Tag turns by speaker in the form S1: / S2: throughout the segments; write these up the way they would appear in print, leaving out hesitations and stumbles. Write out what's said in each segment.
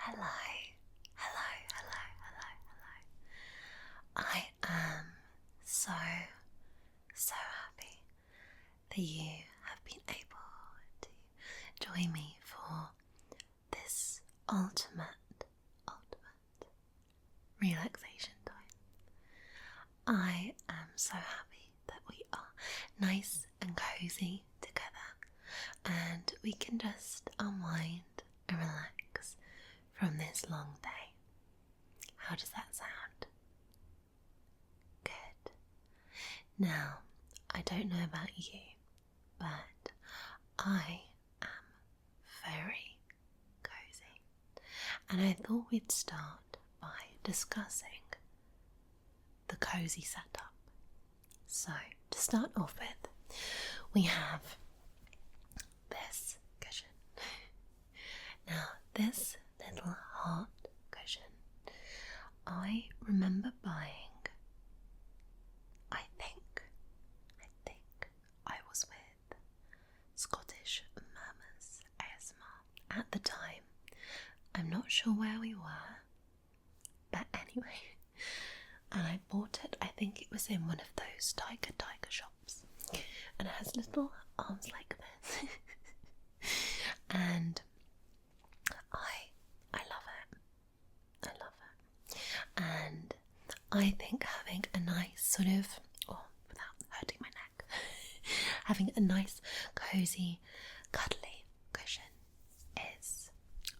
S1: Hello, hello, hello, hello, hello. I am so happy that you have been able to join me for this ultimate relaxation time. I am so happy that we are nice and cozy together and we can just unwind and relax from this long day. How does that sound? Good. Now, I don't know about you, but I am very cozy. And I thought we'd start by discussing the cozy setup. So, to start off with, we have this cushion. Now, this little heart cushion, I remember buying, I think I was with Scottish Mamas ASMR at the time. I'm not sure where we were, but anyway, and I bought it. I think it was in one of those tiger shops, and it has little arms like this, and I love it. I love it, and I think having a nice sort of, without hurting my neck, having a nice, cozy, cuddly cushion is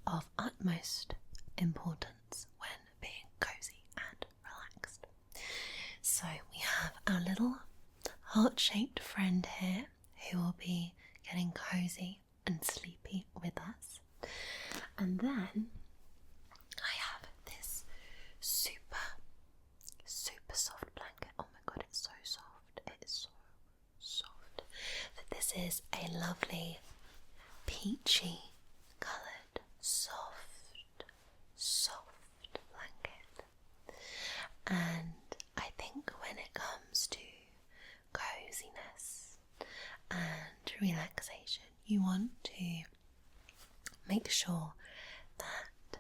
S1: of utmost importance when being cozy and relaxed. So we have our little heart-shaped friend here who will be getting cozy and sleepy with us. And then I have this super soft blanket. Oh my god, it's so soft. It is so soft. So this is a lovely peachy coloured soft blanket. And I think when it comes to coziness and relaxation, you want to make sure that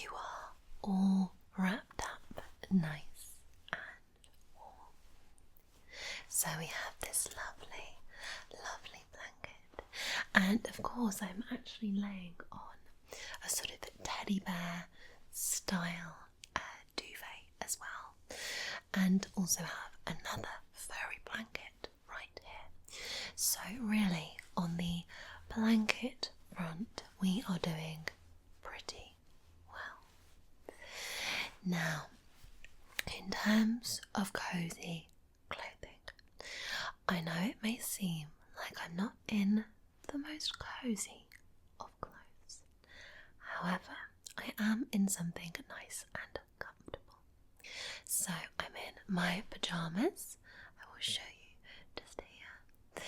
S1: you are all wrapped up nice and warm. So we have this lovely blanket, and of course I'm actually laying on a sort of teddy bear style duvet as well, and also have another furry blanket right here. So really, on the blanket front, we are doing pretty well. Now, in terms of cozy clothing, I know it may seem like I'm not in the most cozy of clothes. However, I am in something nice and comfortable. So I'm in my pajamas. I will show you just here.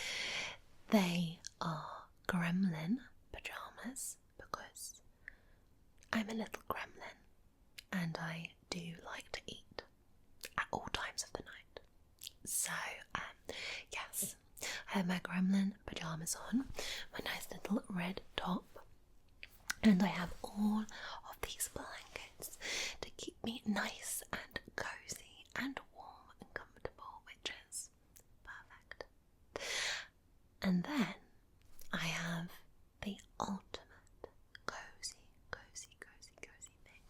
S1: They are gremlin pajamas because I'm a little gremlin and I do like to eat at all times of the night. So, yes, I have my gremlin pajamas on, my nice little red top, and I have all of these blankets to keep me nice and cozy and warm and comfortable, which is perfect. And then I have the ultimate cozy thing,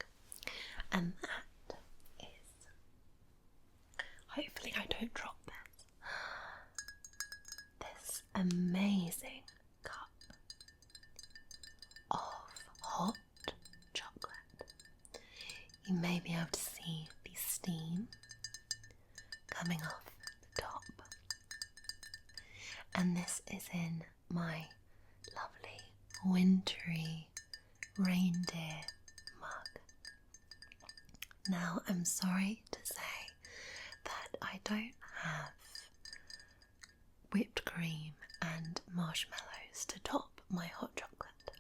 S1: and that is, hopefully I don't drop this amazing cup of hot chocolate. You may be able to see the steam coming off the top, and this is in my lovely wintry reindeer mug. Now, I'm sorry to say that I don't have whipped cream and marshmallows to top my hot chocolate,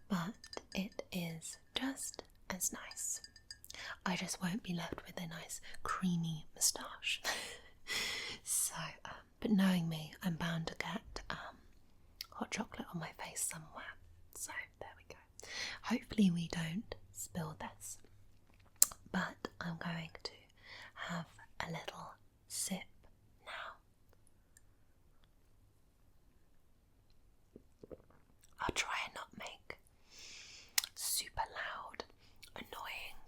S1: but it is just as nice. I just won't be left with a nice creamy moustache. So, but knowing me, I'm bound to get hot chocolate on my face somewhere. So there we go. Hopefully we don't spill this, but I'm going to have a little sip now. I'll try and not make super loud, annoying,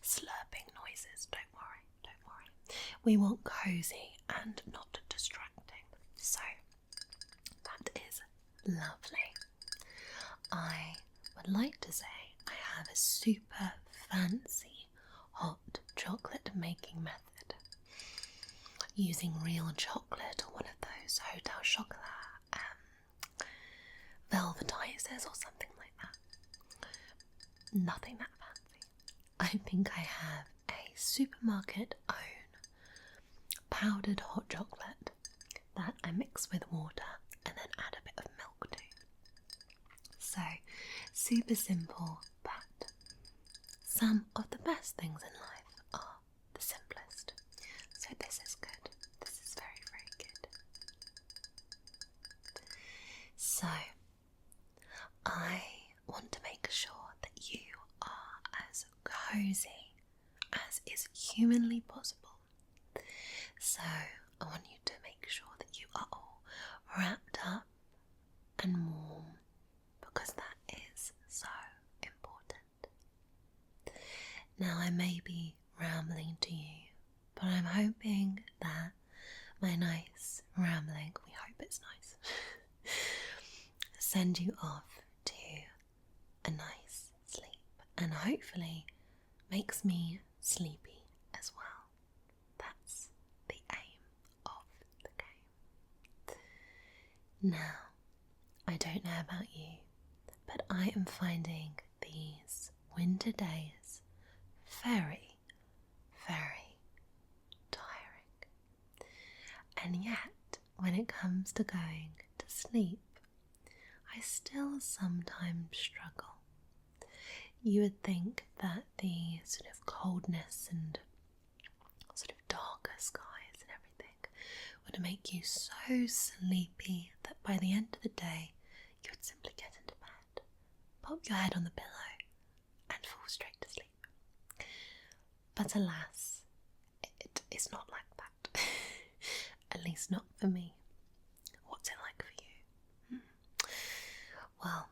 S1: slurping noises. Don't worry. We want cozy and not distracting. So that is lovely. I would like to say I have a super fancy hot chocolate making method using real chocolate or one of those hotel chocolat velvetizers or something like that. Nothing that fancy. I think I have a supermarket own powdered hot chocolate that I mix with water and then add a bit of milk to. So, super simple, but some of the best things in life are the simplest. So this is good. This is very, very good. So, I want to make sure that you are as cozy as is humanly possible. So, I want you to make sure that you are all wrapped up and warm, because that is so important. Now, I may be rambling to you, but I'm hoping that my nice rambling, we hope it's nice, send you off to a nice sleep and hopefully makes me sleepy as well. That's the aim of the game. Now, I don't know about you, but I am finding these winter days very, very tiring. And yet, when it comes to going to sleep, I still sometimes struggle. You would think that the sort of coldness and sort of darker skies and everything would make you so sleepy that by the end of the day you would simply get into bed, pop your head on the pillow and fall straight to sleep. But alas, it is not like that. At least not for me. What's it like for you? Well,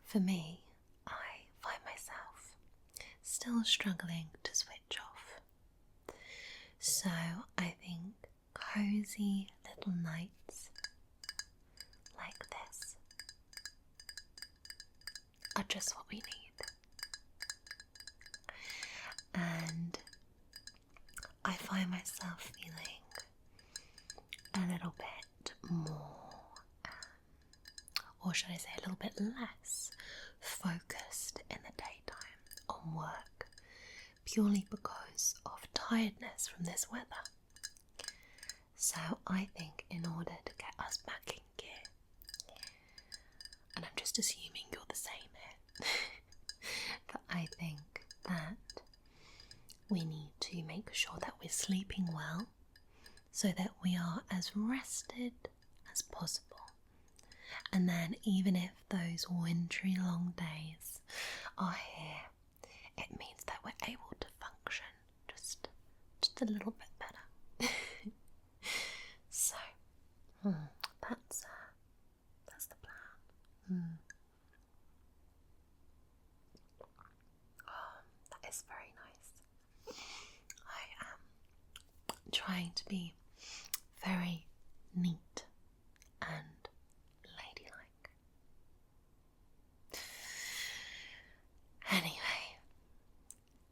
S1: for me, I find myself still struggling to switch off. So I think cozy little nights like this are just what we need. And I find myself feeling a little bit more, or should I say a little bit less focused in the daytime on work, purely because of tiredness from this weather. So I think in order to get us back in gear, and I'm just assuming you're the same here, but I think that we need to make sure that we're sleeping well so that we are as rested as possible. And then even if those wintry long days are here, it means that we're able to function just a little bit better. So, that's the plan. Oh, that is very nice. I am trying to be very neat and ladylike. Anyway,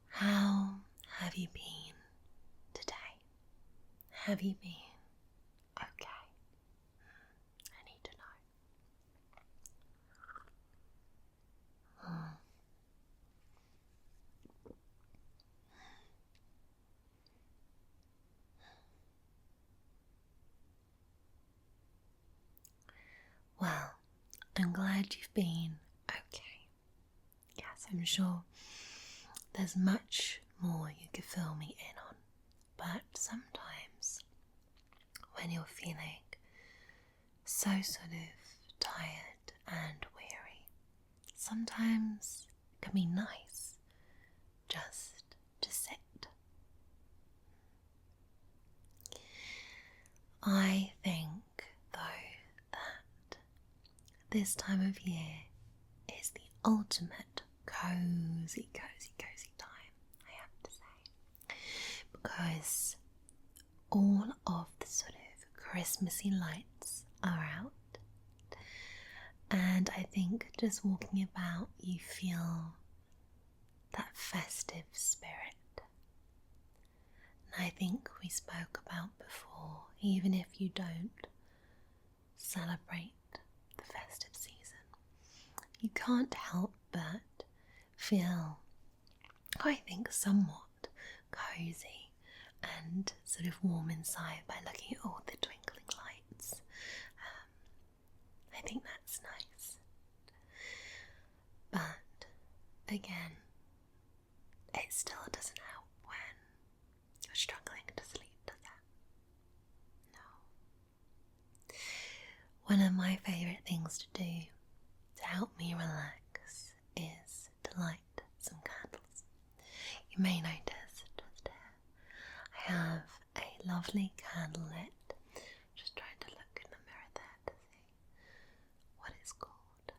S1: how have you been today? Have you been okay? I need to know. Well, I'm glad you've been okay. Yes, I'm sure there's much more you could fill me in on, but sometimes when you're feeling so sort of tired and weary, sometimes it can be nice just to sit. I think, though, that this time of year is the ultimate cozy time, I have to say, because all of the sort of Christmassy lights are out, and I think just walking about you feel that festive spirit. And I think we spoke about before, even if you don't celebrate the festive season, you can't help but feel, I think, somewhat cozy and sort of warm inside by looking at all the twinkling lights. I think that's nice. But again, it still doesn't help when you're struggling to sleep, does it? No. One of my favourite things to do to help me relax is to light some candles. You may notice just here I have a lovely candle lit. Just trying to look in the mirror there to see what it's called.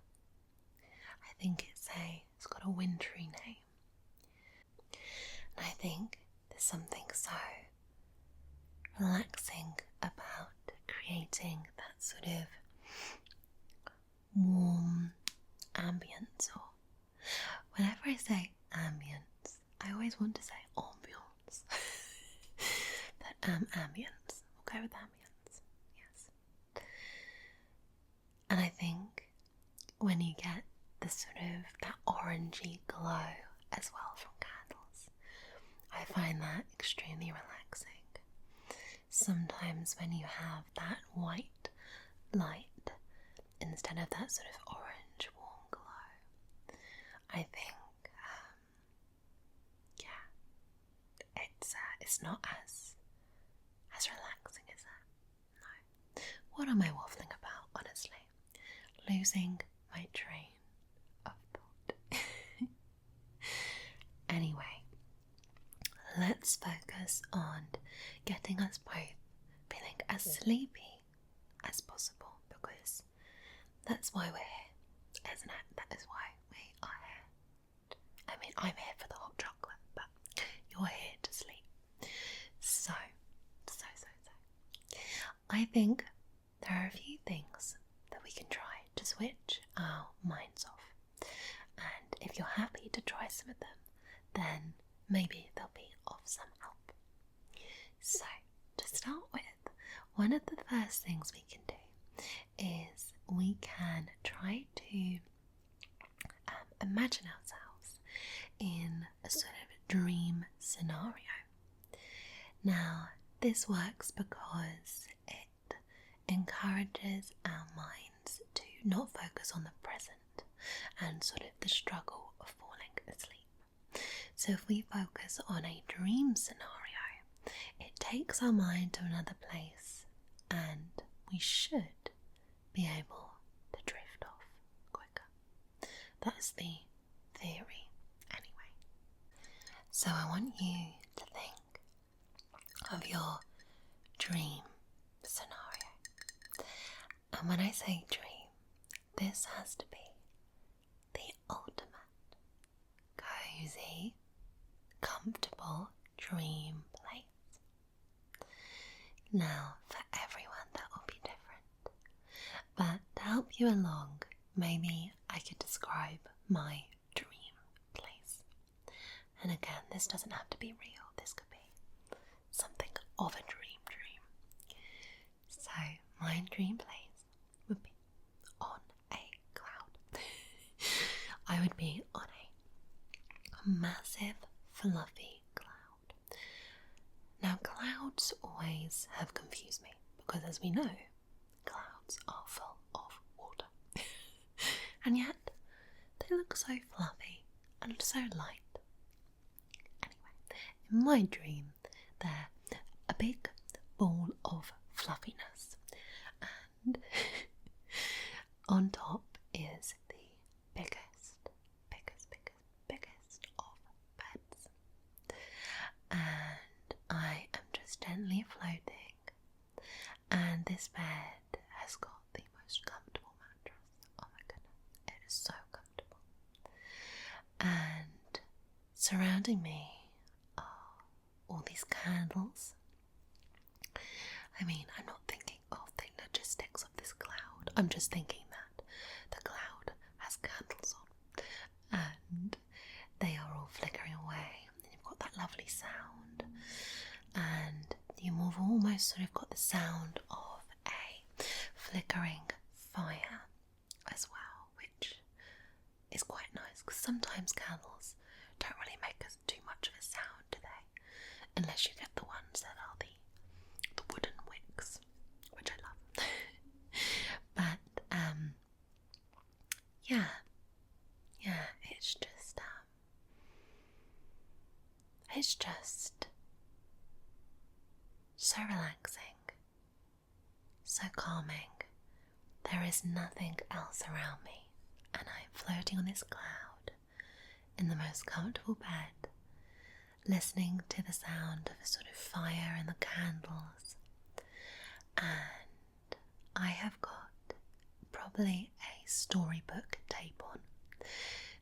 S1: I think it's got a wintry name. And I think there's something so relaxing about creating that sort of warm ambience, or whenever I say ambience, I always want to say ambience. But ambience, we'll go with ambience, yes. And I think when you get the sort of that orangey glow as well from candles, I find that extremely relaxing. Sometimes when you have that white light instead of that sort of orange warm glow, I think, it's not as relaxing as that. No. What am I waffling about, honestly? Losing my train of thought. Anyway, let's focus on getting us both feeling as sleepy as possible, because that's why we're here, isn't it? That is why we are here. I mean, I'm here for the hot chocolate, but you're here to sleep. So. I think there are a few things that we can try to switch our minds off. And if you're happy to try some of them, then maybe they'll be of some help. So, to start with, one of the first things we can do is we can try to imagine ourselves in a sort of dream scenario. Now, this works because it encourages our minds to not focus on the present and sort of the struggle of falling asleep. So if we focus on a dream scenario, it takes our mind to another place and we should be able to drift off quicker. That's the theory anyway. So I want you to think of your dream scenario. And when I say dream, this has to be the ultimate cozy, comfortable dream place. Now, for everyone that will be different, but to help you along, maybe I could describe my dream place. And again, this doesn't have to be real, this could be something of a dream. So, my dream place would be on a cloud. I would be on a massive, fluffy cloud. Now, clouds always have confused me because, as we know, clouds are full of water. And yet, they look so fluffy and so light. Anyway, in my dream, they're a big ball of fluffiness, and on top is the biggest surrounding me are all these candles. I mean, I'm not thinking of the logistics of this cloud. I'm just thinking that the cloud has candles on and they are all flickering away. And you've got that lovely sound, and you've almost sort of got the sound of a flickering fire as well, which is quite nice because sometimes candles don't really make us too much of a sound, do they? Unless you get the ones that are the wooden wicks, which I love. But yeah, it's just so relaxing, so calming. There is nothing else around me, and I'm floating on this cloud in the most comfortable bed, listening to the sound of a sort of fire and the candles. And I have got probably a storybook tape on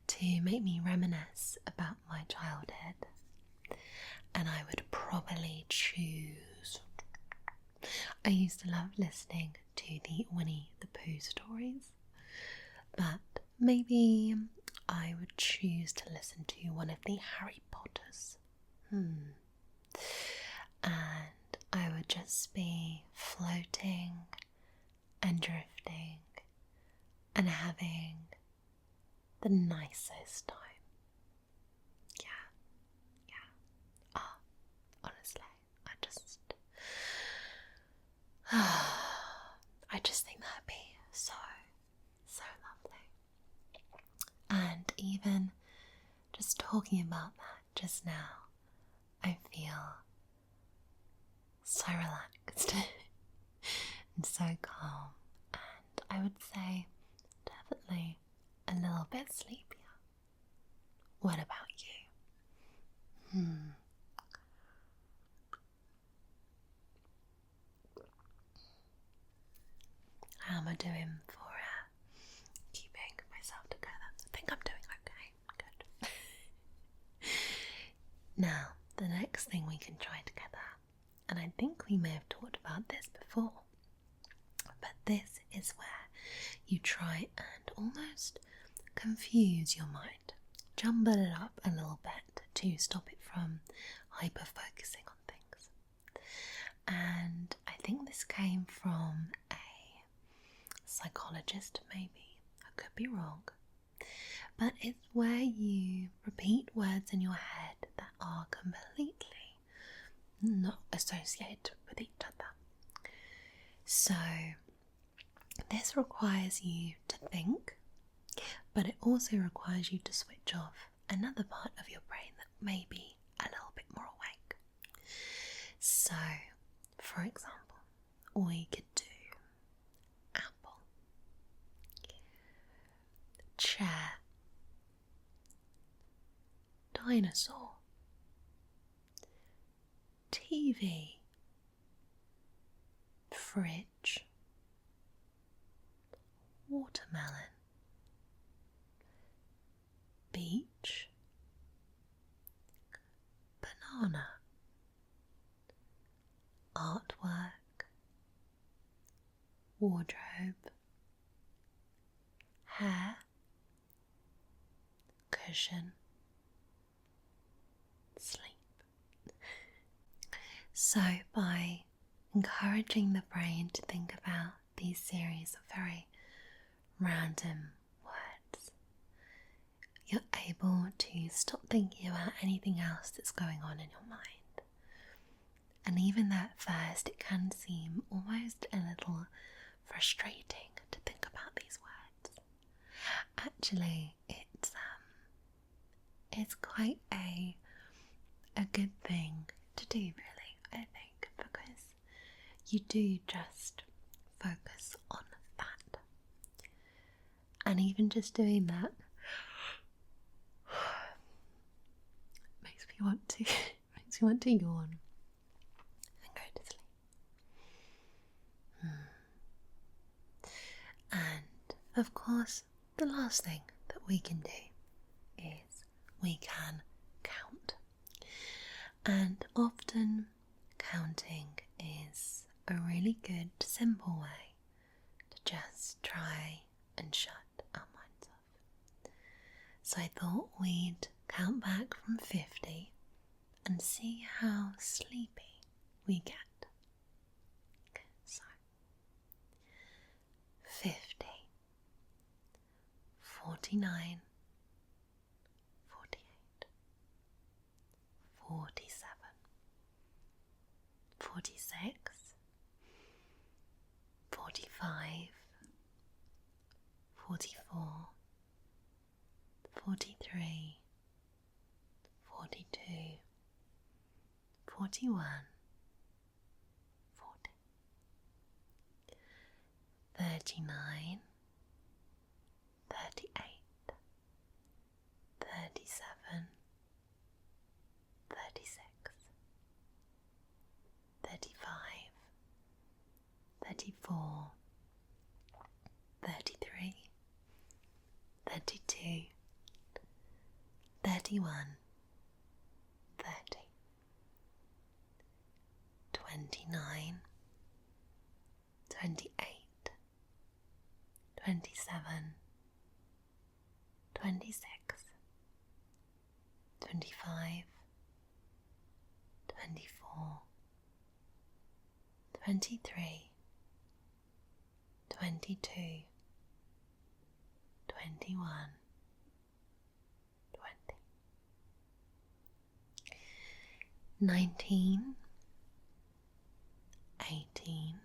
S1: to make me reminisce about my childhood. And I would probably choose... I used to love listening to the Winnie the Pooh stories, but maybe I would choose to listen to one of the Harry Potters. And I would just be floating and drifting and having the nicest time. Yeah. Honestly, I just think that'd be so lovely. And even just talking about that just now, I feel so relaxed and so calm, and I would say definitely a little bit sleepier. What about you? How am I doing for keeping myself together? I think I'm doing okay. Good. Now, the next thing we can try together, and I think we may have talked about this before, but this is where you try and almost confuse your mind, jumble it up a little bit to stop it from hyper-focusing on things. And I think this came from a psychologist, maybe. I could be wrong. But it's where you repeat words in your head that are completely not associated with each other. So this requires you to think, but it also requires you to switch off another part of your brain that may be a little bit more awake. So, for example, we could do apple, chair, dinosaur, TV, fridge, watermelon, beach, banana, artwork, wardrobe, hair, cushion, sleep. So by encouraging the brain to think about these series of very random words, you're able to stop thinking about anything else that's going on in your mind. And even though at first it can seem almost a little frustrating to think about these words, actually it's quite a good thing to do, really, I think, because you do just focus on that. And even just doing that makes me want to yawn and go to sleep. And of course, the last thing that we can do is we can count. And often counting is a really good, simple way to just try and shut our minds off. So I thought we'd count back from 50 and see how sleepy we get. So 50, 49, 48, 47, 46, 45, 44, 43, 42, 41, 40, 39, 38, 37, 36, 35, 34, 33, 32, 31, 30, 29, 28, 27, 26, 25, 24, 23, 22, 21, 20, 19, 18,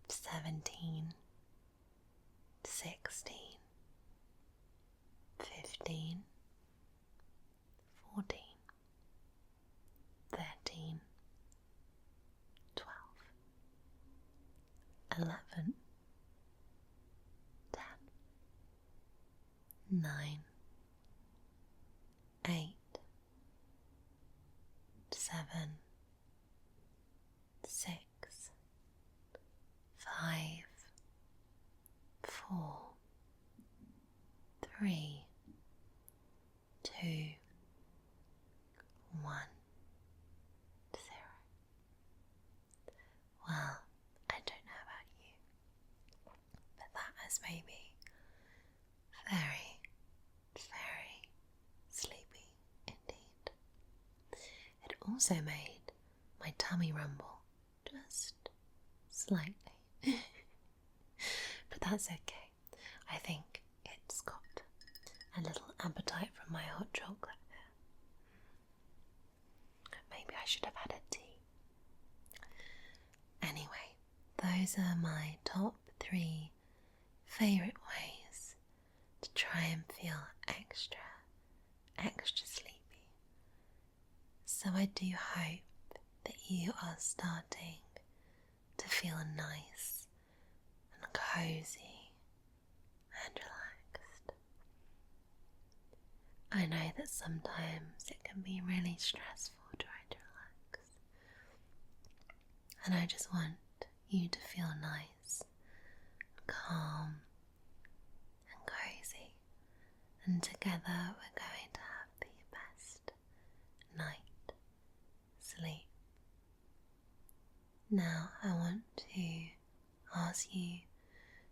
S1: 17, 16, 15, 14, 13, 12, 11, 10, 9, 8, 7, 6, 5, 4, 3, 2, 1, 0. Well, I don't know about you, but that has made me very, very sleepy indeed. It also made my tummy rumble just slightly, but that's okay. I think it's got a little appetite from my hot chocolate there. Maybe I should have had a tea. Anyway, those are my top 3 favourite ways to try and feel extra sleepy. So I do hope that you are starting to feel nice and cozy and relaxed. I know that sometimes it can be really stressful trying to relax, and I just want you to feel nice, calm and cozy, and together we're going to have the best night sleep. Now I want to ask you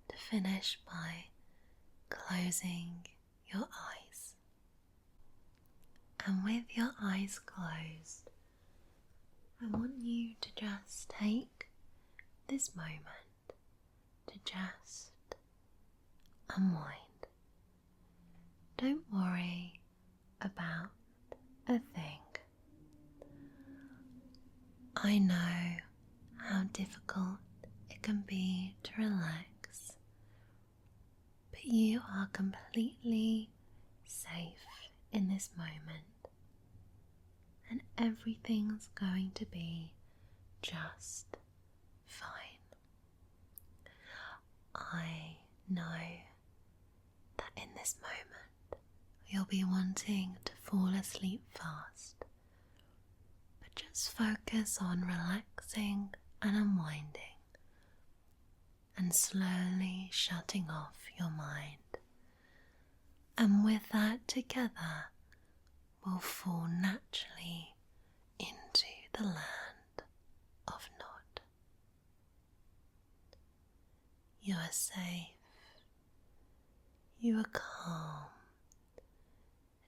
S1: to finish by closing your eyes. And with your eyes closed, I want you to just take this moment to just unwind. Don't worry about a thing. I know how difficult it can be to relax, but you are completely safe in this moment, and everything's going to be just fine. I know that in this moment you'll be wanting to fall asleep fast, but just focus on relaxing and unwinding and slowly shutting off your mind. And with that together, we'll fall naturally the land of Nod. You are safe, you are calm,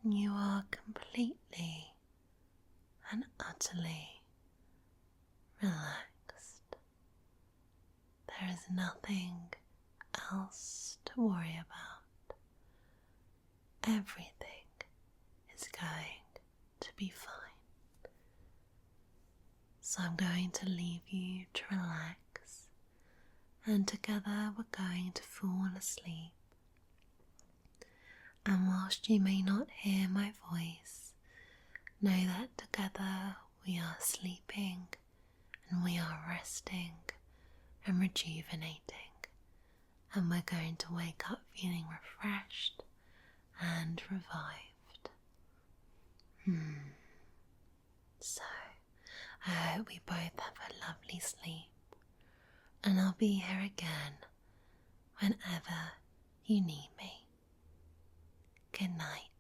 S1: and you are completely and utterly relaxed. There is nothing else to worry about. Everything is going to be fine. So I'm going to leave you to relax, and together we're going to fall asleep. And whilst you may not hear my voice, know that together we are sleeping and we are resting and rejuvenating, and we're going to wake up feeling refreshed and revived. So, I hope we both have a lovely sleep, and I'll be here again whenever you need me. Good night.